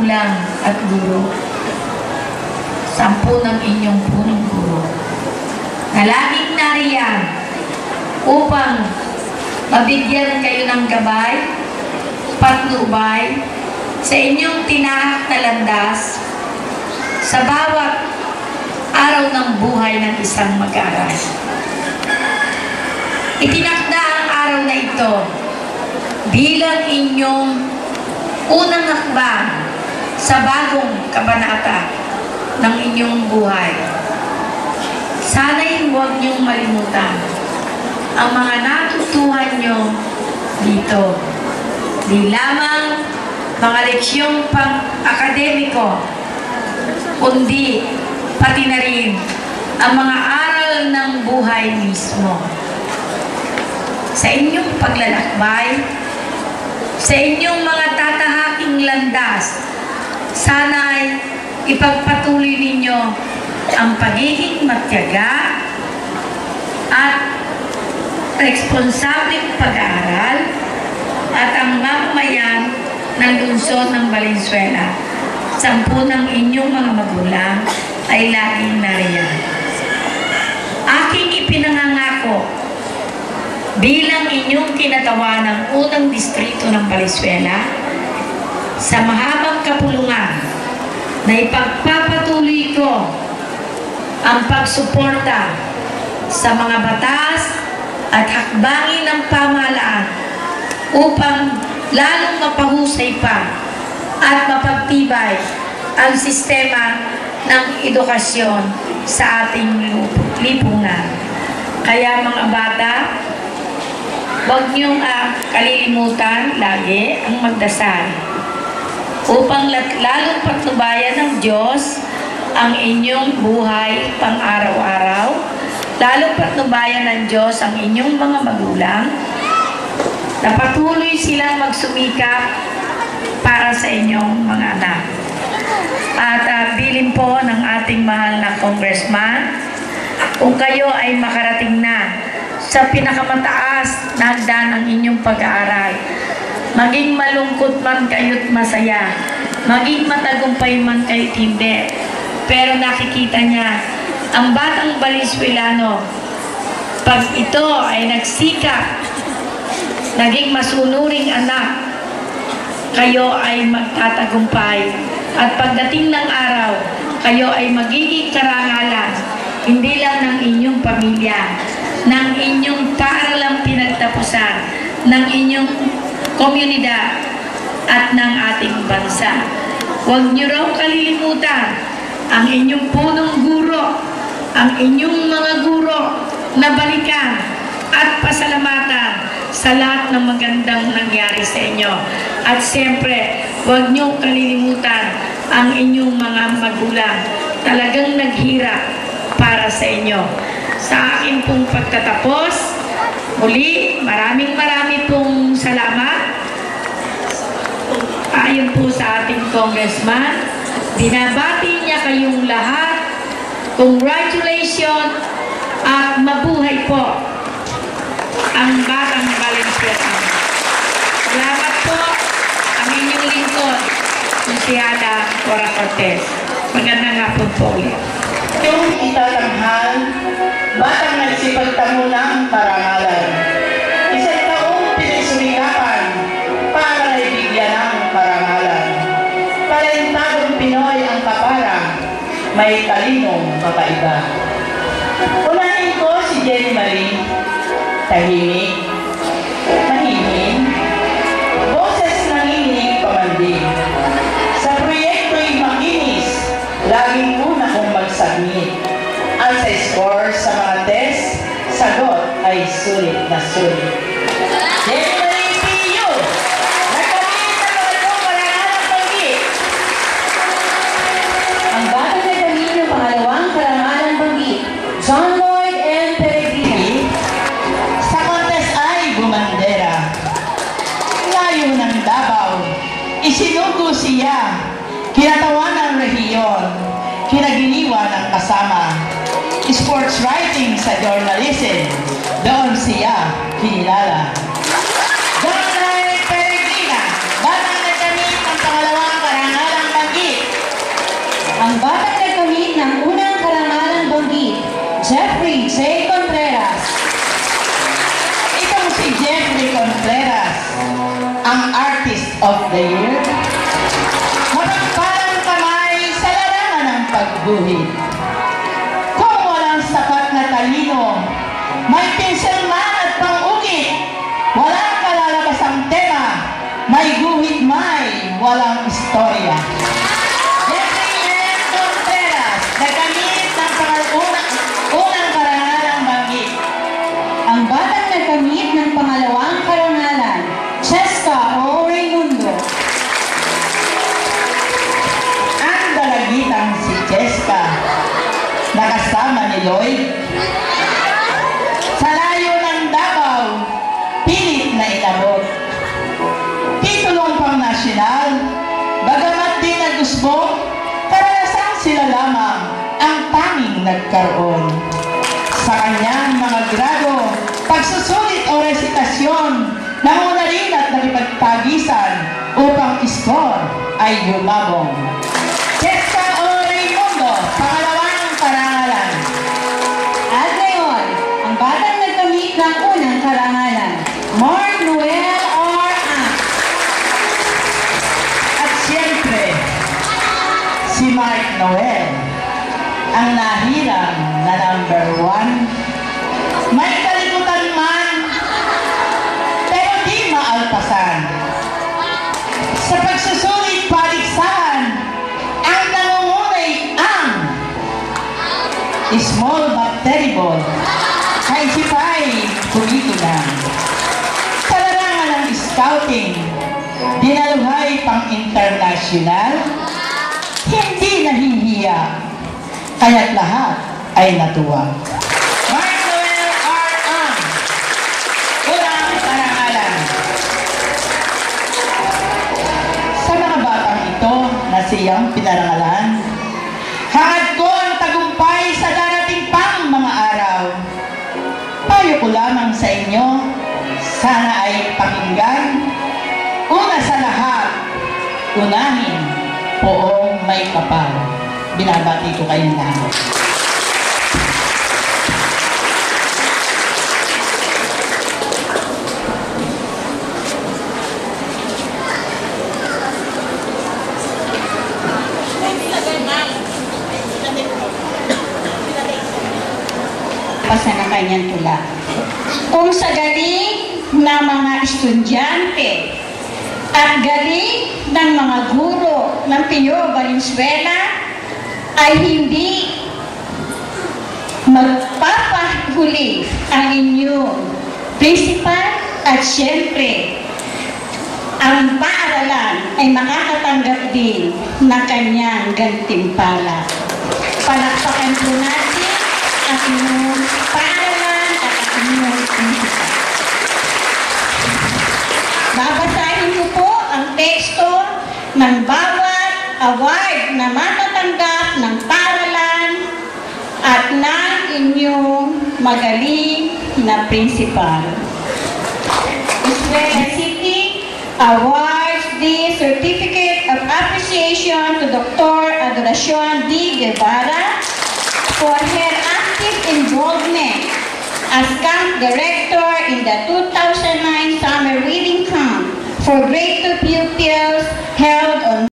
magulang at guro. 10 ng inyong punong guro na laging nariyan upang mabigyan kayo ng gabay, patnubay sa inyong tinahak na landas sa bawat araw ng buhay ng isang mag-aaral. Itinakda ang araw na ito bilang inyong unang hakbang sa bagong kabanata ng inyong buhay. Sana'y huwag niyong malimutan ang mga natutuhan niyo dito. Di lamang mga leksyong pang-akademiko, kundi pati na rin ang mga aral ng buhay mismo. Sa inyong paglalakbay, sa inyong mga tatahaking landas, sana'y ipagpatuloy ninyo ang pagiging matyaga at responsableng pag-aaral at ang mamamayan ng lungsod ng Valenzuela. 10 ng inyong mga magulang ay laging nariyan. Aking ipinangangako bilang inyong kinatawa ng unang distrito ng Valenzuela sa mahabang kapulungan na ipagpapatuloy ko ang pagsuporta sa mga batas at hakbangin ng pamahalaan upang lalong mapahusay pa at mapagtibay ang sistema ng edukasyon sa ating lipunan. Kaya mga bata, huwag niyong kalilimutan lagi ang magdasal upang lalong patnubayan ng Diyos ang inyong buhay pang-araw-araw, lalong patnubayan ng Diyos ang inyong mga magulang, na patuloy silang magsumikap para sa inyong mga anak. At bilin po ng ating mahal na congressman, kung kayo ay makarating na sa pinakamataas na hagdan ng inyong pag-aaral, maging malungkot man kayo't masaya, maging matagumpay man kayo't hindi, pero nakikita niya ang batang Valenzuelano, pag ito ay nagsikap, naging masunuring anak, kayo ay magtatagumpay. At pagdating ng araw, kayo ay magiging karangalan, hindi lang ng inyong pamilya, ng inyong paaralang pinagtapusan, ng inyong komunidad, at ng ating bansa. Huwag niyo raw kalilimutan ang inyong punong guro, ang inyong mga guro na balikan at pasalamatan sa lahat ng magandang nangyari sa inyo. At siyempre, huwag niyong kalilimutan ang inyong mga magulang. Talagang naghirap para sa inyo. Sa akin pong pagtatapos, muli, maraming pong salamat. Ayon po sa ating congressman, binabati niya kayong lahat. Congratulations at mabuhay po ang batang Valenzuela. Salamat po ang inyong lingkod, Luciana Cora Cortez. Magandang hapon po ulit. Yung itatanghal, batang nagsipagtamo ng karangalan. Isang taong pinagsumikapan para naibigyan ng karangalan. Talentadong Pinoy ang kaparang, may talinong kakaiba. Unahin ko si Jenny Marie, tahimik, mahihin, boses nanginig pamandi. Sa proyekto'y makinis, laging una kong mag-submit. Ang sa score sa mga test, sagot ay sulit na sulit. Jenny Marie P.U. Nagkamit sa mga karangalang banggi. Ang batang nagkamit ng pangalawang karangalang banggi, John Lloyd M. Peregrini. Sa kontes ay bumandera. Layo ng Davao, isinugo siya, kinatawan ng rehiyon, kinaginiwa ng kasama. Sports writing sa journalism, doon siya kinilala. John Lloyd Peregrina, batang nagkamit ng pangalawang karangalang the year. Mapagpalang kamay sa larangan ng pagguhit. Kung walang sapat na talino, may pinsel man at pang-ukit, walang kalalabasang tema, may guhit may walang istorya. Jeffrey M. Contreras, nagkamit ng unang karangalang banggit. Ang batang nagkamit ng pangalawang karangalan, Cheska O. Raimundo. Ang dalagitang si Cheska, nakasama ni Lloyd. Sa layo ng Davao, pilit na inabot. Titulong pang nasyonal, bagamat di nagusbong, karanasang sila lamang ang tanging nagkaroon. Sa kanyang mga grado, pagsusulit o resitasyon, nanguna rin at nakipagtagisan upang score ay yumabong. Cheska O. Raimundo, pangalawang karangalan. At ngayon, ang batang nagkamit ng unang karangalan, Mark Noel R. Ang. At siyempre, si Mark Noel, ang nahirang na number 1. May kalikutan man, pero di maalpasan. Sa pagsusulit paligsahan, ang nangungunay ang small but terrible, kaisipay kumitunan. Sa larangan ng scouting, dinaluhay pang internasyonal, hindi nahihiya, kaya't lahat ay natuwa. Mark Noel R. Ang, unang karangalan. Sa mga batang ito na siyang pinarangalan, hangad ko ang tagumpay sa darating pang mga araw. Payo ko lamang sa inyo, sana ay pakinggan. Una sa lahat, unahin poong may kapal. Binabati ko kayong lahat. Pasa ng kanyang tula. Kung sa galing ng mga estudyante at galing ng mga guro ng Pio Valenzuela ay hindi magpapahuli ang inyong principal at siyempre ang paaralan ay makakatanggap din ng kanyang gantimpala. Palakpakan po natin ang inyong paaralan at ang inyong principal. Babasahin ko po ang teksto ng bawat award na matatanggap ng paaralan at ng inyong magaling na principal. Venezuela City awards the Certificate of Appreciation to Dr. Adoracion D. Guevara for her active involvement as camp director in the 2009 summer reading camp for grade 2 pupils held on